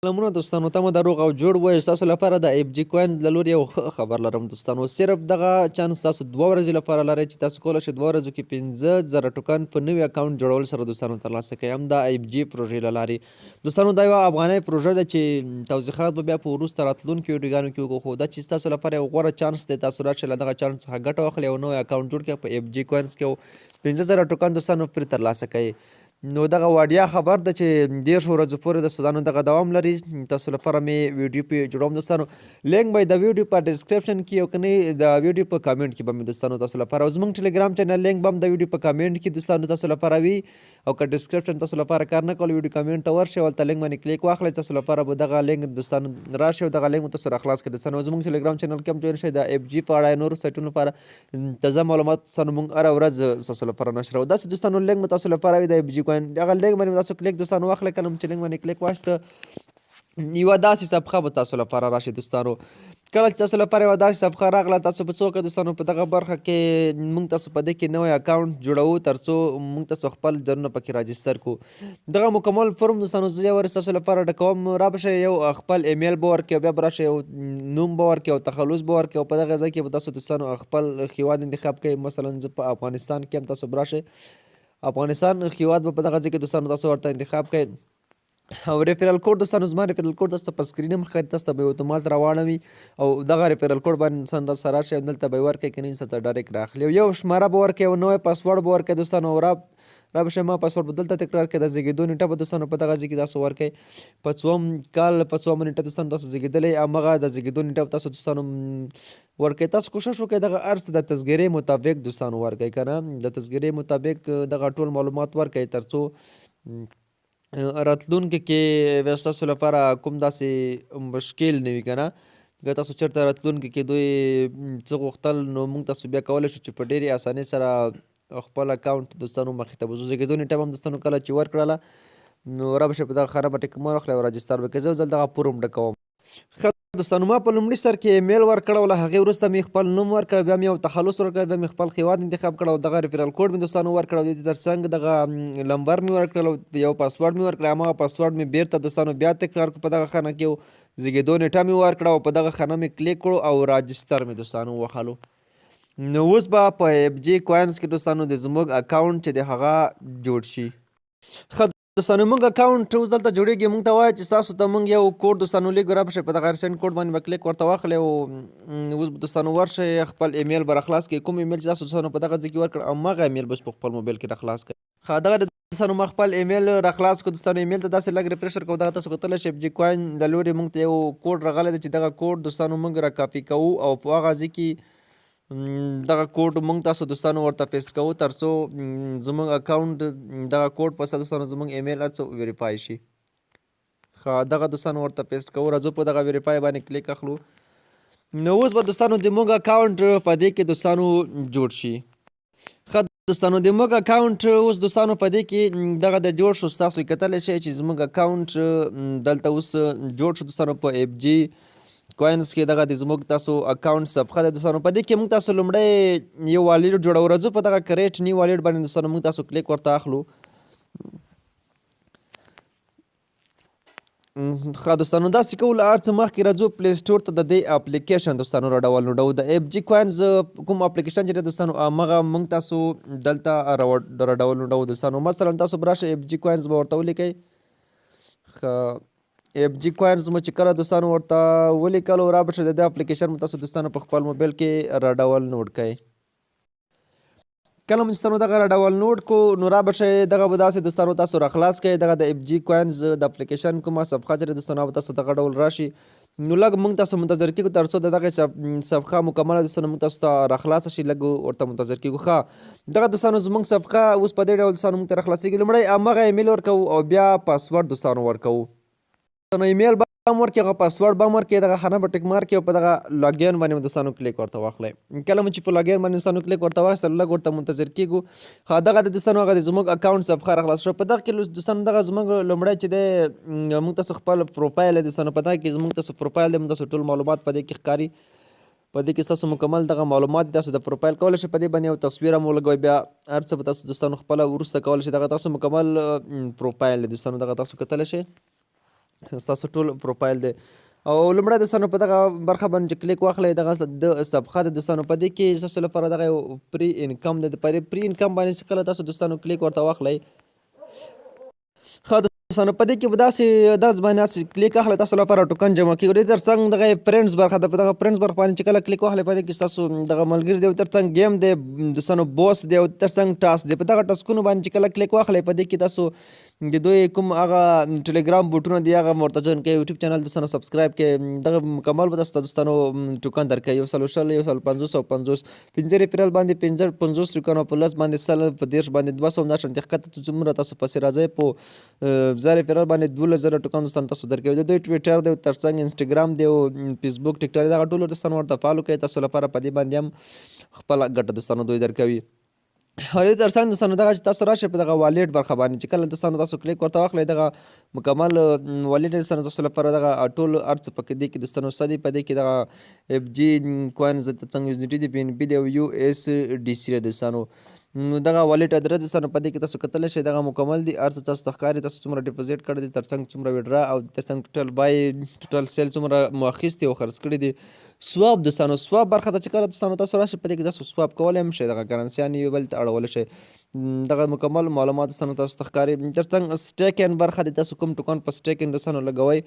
سلامونه دوستانو، تمه ده روغ او جوړ وایو. ستاسو لپاره د ایف جي کوین له لورې یو ښه خبر لرم دوستانو. صرف دغه چانس تاسو 2 ورځې لپاره لرئ چې تاسو کولی شئ 2 ورځو کې 15,000 ټوکن په نوي اکاونټ جوړول سره دوستانو ترلاسه کوئ، هم د ایف جي پروژې له لارې. دوستانو دا یوه افغانۍ پروژه ده چې توضیحات به بیا په وروسته راتلونکو ویډیوګانو کې وکړو، خو دا چې ستاسو لپاره یو غوره چانس دی. تاسو راشئ له دغه چانس څخه ګټه واخلئ او نوی اکاونټ جوړ کړئ په ایف جي کوینز کې او 15,000 ټوکن دوستانو فري ترلاسه کوئ. نو دغه وړیا خبر ده چې 10 ورځو پورې د سودانو دغه دوام لري. تاسو لپاره مې ویډیو پې جوړوم دوستانو. لینک به د ویډیو په ډسکرپشن کې او که نه د ویډیو په کامنټ کې به مې دوستانو تاسو لپاره، او زموږ ټلګرام چینل لینک به هم د ویډیو په کامنټ کې دوستانو تاسو لپاره وي، او که ډسکرپشن تاسو لپاره کار نه کول ویډیو کامنټ ته ورشئ، هلته لینک باندې کلیک واخلئ، تاسو لپاره به دغه لینک دوستانو راشي او دغه لینک به تاسو راخلاص کړئ دوستانو. زموږ ټلګرام چینل کې هم جوین شئ. د ایف جي په اړه نورو سایټونو لپاره تازه معلومات دوستانو موږ هره ورځ تاسو لپاره نشروو. داسې دوستانو لینک به تاسو لپاره وي د ایف جي کوین، هغه لینک باندې تاسو کلیک دوستانو واخلئ. کله چې لینک باندې کلیک واخیسته یوه داسې صفحه به تاسو لپاره راشي دوستانو. کله چې تاسو لپاره یوه داسې صفحه راغله، تاسو په څه وکړئ دوستانو، په دغه برخه کې موږ تاسو په دې کې نوی اکاونټ جوړوو تر څو موږ تاسو خپل ځانونه پکې راجستر کړو. دغه مکمل فرم دوستانو زه یو وارې ستاسو لپاره ډکوم. را به شئ یو خپل ایمیل به ورکړئ، بیا به راشئ یو نوم به ورکړئ او تخلص به ورکړئ، او په دغه ځای کې به تاسو دوستانو خپل هیواد انتخاب کړئ. مثلا زه په افغانستان کې هم تاسو به راشئ، افغانستان هیواد به په دغه ځای کې دوستانو تاسو ورته انتخاب کړئ. او ریفرل کوډ دوستانو، زما ریفرل کوډ تاسو ته په سکرین هم ښکاري، تاسو ته به یو اتومات راواړوي او دغه ریفرل کوډ باندې دوستانو تاسو راشئ او دلته به یې ورکړئ، که نه تاسو ته ډایرکټ راخلي. یو شماره به ورکړئ او نوی پاسورډ به ورکړئ دوستانو. را به شئ ما پاسورډ به دلته تکرار کړئ. د زیږېدو نیټه به دوستانو په دغه ځای کې تاسو ورکړئ. په 2م کال په 2مه نیټه دوستانو تاسو زیږېدلی، همغه د زیږېدو نیټه به تاسو دوستانو ورکړئ. تاسو کوشش وکړئ دغه هر څه د تذکرې مطابق دوستانو ورکړئ، که نه د تذکرې مطابق دغه ټول معلومات ورکړئ تر څو راتلونکي کې بیا ستاسو لپاره کوم داسې مشکل نه وي، که نه. که تاسو چېرته راتلونکي کې دوی څه غوښتل نو موږ تاسو بیا کولی شو چې په ډېرې اسانۍ سره خپل اکاونټ دوستانو مخې ته بوځو. زیږېدو نیټه به هم دوستانو کله چې ورکړله نو را به شئ په دغه خانه به ټک واخلئ او راجستر به کړئ. زه یو ځل دغه فورم ډکوم. دوستانو ما په لومړي سر کې ایمیل ورکړ او له هغې وروسته مې خپل نوم ورکړ، بیا مې یو تخلص ورکړ، بیا مې خپل هیواد انتخاب کړ او دغه ریفرل کوډ مې دوستانو ورکړ او د دې تر څنګ دغه نمبر مې ورکړل او یو پاسورډ مې ورکړ. همغه پاسورډ مې بیرته دوستانو بیا تکرار کړ په دغه خانه کې، او زیږېدو نیټه مې ورکړه او په دغه خانه مې کلیک کړو او راجستر مې دوستانو وخلو. نو اوس به په ایف جي کوینز کې دوستانو د زموږ اکاونټ چې دی هغه جوړ شي. دوستانو موږ اکاونټ اوس دلته جوړېږي، موږ ته وایي چې ستاسو ته موږ یو کوډ دوستانو لیږو. را به شئ په دغه سینډ کوډ باندې به کلیک ورته واخلئ او اوس به دوستانو ورشئ خپل ایمیل به راخلاص کړئ. کوم ایمیل چې تاسو دوستانو په دغه ځای کې ورکړ همغه ایمیل به په خپل موبایل کې راخلاص کړئ. دغه دوستانو ما خپل ایمیل راخلاص کړو دوستانو. ایمیل ته داسې لږ ریفریشر کوو، دغه تاسو کتلی شئ ایف جي کوین له لورې موږ ته یو کوډ راغلی دی چې دغه کوډ دوستانو موږ را کاپي کوو او په هغه ځای کې دغه کوډ موږ تاسو دوستانو ورته پیسټ کوو تر څو زموږ اکاونټ دغه کوډ په سره دوستانو زموږ ایمیل هر څه ویریفای شي. دغه دوستانو ورته پیسټ کوو. راځو په دغه ویریفای باندې کلیک اخلو. نو اوس به دوستانو زموږ اکاونټ په دې کې دوستانو جوړ شي. دوستانو د موږ اکاونټ اوس دوستانو په دې کې دغه د جوړ شو. ستاسو کتلی شئ چې زموږ اکاونټ دلته اوس جوړ شو دوستانو په ایف جي کوینز کې. دغه د زموږ تاسو اکاونټ صفحه ده دوستانو. په دې کې موږ تاسو لومړی یو والید جوړو. راځو په دغه کریټ نیو والید باندې دوستانو موږ تاسو کلیک ورته اخلو. دوستانو داسې کولو هر څه مخکې راځو پلی سټور ته د دې اپلیکیشن دوستانو را ډاونلوډوو. د ایف جي کوینز کوم اپلیکیشن چې دی دوستانو همغه موږ تاسو دلته را ډاونلوډوو دوستانو. مثلا تاسو به راشئ ایف جي کوینز به ورته ولیکئ. ایف جي کوینز مو چې کله دوستانو ورته ولیکلو را به شئ د دې اپلیکیشن مو تاسو دوستانو په خپل موبایل کې را ډاونلوډ کړئ. کله مو دوستانو دغه را ډاونلوډ کړو نو را به شئ دغه به داسې دوستانو تاسو را خلاص کړئ. دغه د ایف جي کوینز د اپلیکیشن کومه صفحه چې دوستانو به تاسو دغه ډول راشي نو لږ موږ تاسو منتظر کېږو تر څو د دغې صفحه مکمله دوستانو موږ تاسو ته را خلاصه شي. لږ ورته منتظر کېږو. دغه دوستانو زموږ صفحه اوس په دې ډول دوستانو موږ ته را خلاصېږي. لومړی همغه ایمیل ورکوو او بیا پاسورډ دوستانو ورکوو. ایمیل به هم ورکړئ، هغه پاسورډ به هم ورکړئ. دغه خانه به ټک مارک کړئ او په دغه لاګین باندې دوستانو کلیک ورته واخلئ. کله مو چې په لاګین باندې دوستانو کلیک ورته واخیستل لږ ورته منتظر کېږو. دغه د دوستانو هغه د زموږ اکاونټ صفحه را خلاص شوه. په دغه کې دوستانو دغه زموږ لومړی چې دی موږ تاسو خپل پروفایل دی دوستانو. په دغه کې زموږ تاسو پروفایل دی، موږ تاسو ټول معلومات په دې کې ښکاري. په دې کې ستاسو مکمل دغه معلومات دي. تاسو د پروفایل کولی شئ په دې باندې یو تصویر هم ولګوئ. بیا هر څه به تاسو دوستانو خپله وروسته کولی شئ. دغه تاسو مکمل پروفایل دی دوستانو. دغه تاسو کتلی شئ ستاسو ټول پروفایل دی. او لومړی دوستانو په دغه برخه باندې چې کلیک واخلئ دغه د صفحه د دوستانو په دې کې ستاسو لپاره دغه یو پری انکم دی. په دې پری انکم باندې چې کله تاسو دوستانو کلیک ورته واخلئ ښه دوستانو په دې کې به داسې دغه باندې داسې کلیک اخلئ تاسو لپاره ټوکن جمع کېږي. دې تر څنګ دغه فرینډز برخه ده. په دغه فرینډز برخه باندې چې کله کلیک واخلئ په دې کې ستاسو دغه ملګري دی او تر څنګ گیم دی دوستانو بوس دی او تر څنګ ټاسک دی. په دغه ټاسکونو باندې چې کله کلیک واخلئ په دې کې تاسو د دوی کوم هغه ټلګرام بوټونه دي هغه ورته جوین کړئ. یوټیوب چینل دوستانو سبسکرایب کړئ. دغه مکمل به تاسو ته دوستانو ټوکن درکوي. 100 150 150 15 ریفرل باندې 50 ټوکن او په لس باندې 100 په 10 باندې 200 همداشان ښکته څومره تاسو پسې راځئ په 1000 ریفرل باندې 12,000 ټوکن دوستانو تاسو درکوي. د دوی ټویټر دی تر څنګ انسټاګرام دی او فیسبوک ټیکټاک دغه ټولو دوستانو ورته فالو کوئ. تاسو لپاره په دې باندې هم خپله ګټه دوستانو دوی درکوي. او دې تر څنګ دوستانو دغه چې تاسو راشئ په دغه والیټ برخه باندې چې کله دوستانو تاسو کلیک ورته واخلئ دغه مکمل والیټ دوستانو تاسو لپاره دغه ټول هر څه پکې دې کې دوستانو شته دي. په دې کې دغه اف جي کوینز تر څنګ یو اس ډي دی پی ان بي دی او یو اس ډي سی دی دوستانو. نو دغه والیټ ادرس دوستانو په دې کې تاسو کتلی شئ دغه مکمل دي. هر څه تاسو ته ښکاري تاسو څومره ډیپوزیټ کړی دی تر څنګ څومره ویډرا او تر څنګ ټوټل بای ټوټل سیل څومره مو اخیستي او خرڅ کړي دي. سواب دوستانو سواب برخه ته چې کله دوستانو تاسو راشئ په دې کې تاسو سواب کولی هم شئ. دغه کرنسیانې یو بل ته اړولی شئ. دغه مکمل معلومات دوستانو تاسو ته ښکاري. تر څنګ سټیکن برخه دی. تاسو کوم ټوکن په سټیکن دوستانو لګوئ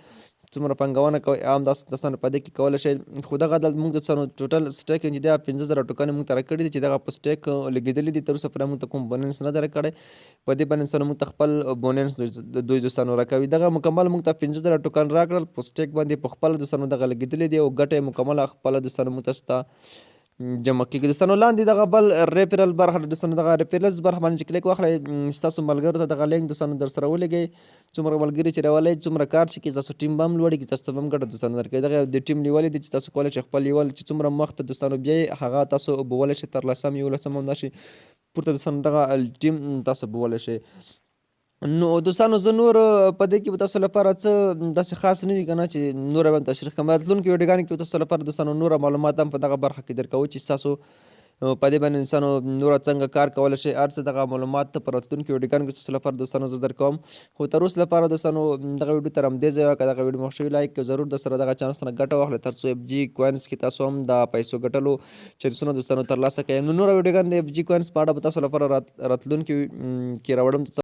څومره پانګونه کوئ هم داسې دوستانو په دې کې کولی شئ. خو دغه دلته موږ دوستانو ټوټل سټیکن چې دی 15,000 ټوکن موږ ته راکړي دي چې دغه په سټیک لګېدلي دي. تر اوسه پورې موږ ته کوم بوننس نه دی راکړی. په دې باندې دوستانو موږ ته خپل بوننس دوی دوستانو راکوي. دغه مکمل موږ ته 15,000 ټوکن راکړل په سټیک باندې په خپله دوستانو دغه لګېدلي دي او ګټه یې مکمله خپله دوستانو موږ ته جمع کېږي. دوستانو لاندې دغه بل ریفرل برخه دوستانو دغه ریفرلز برخه باندې چې کلیک واخلئ ستاسو ملګرو ته دغه لینک دوستانو در سره ولګئ. څومره ملګري چې راولئ څومره کار چې کړي ستاسو ټیم به هم لوړېږي تاسو ته به هم ګټه دوستانو درکوي. دغه د ټیم لیول دی چې تاسو کولی شئ خپل لیول چې څومره مخته دوستانو بیایي هغه تاسو اوبولی شئ. 13 11 همداسې پورته دوستانو دغه ټیم تاسو اوبولی شئ. نو دوستانو زه نور په دې کې به تاسو لپاره څه داسې خاص نه وي که نه چې نوره به تشریح کړم. راتلونکي ویډیوګانو کې به تاسو لپاره دوستانو نوره معلومات هم په دغه برخه کې درکوو چې ستاسو په دې باندې انسانو نوره څنګه کار کولی شئ. هر څه دغه معلومات په راتلونکي ویډیوګانو کې ستاسو لپاره دوستانو زه درکوم. خو تر اوسه لپاره دوستانو دغه ویډیو تر همدې ځایه که دغه ویډیو مو خوښ شوي لایک کړئ. ضرور درسره دغه چانس نه ګټه واخلئ تر څو اف جي کوینز کې تاسو هم د پیسو ګټلو چانسونه دوستانو ترلاسه کړئ. نو نوره ویډیوګانې د اف جي کوینز په اړه به تاسو لپاره راتلونکي کې راوړم.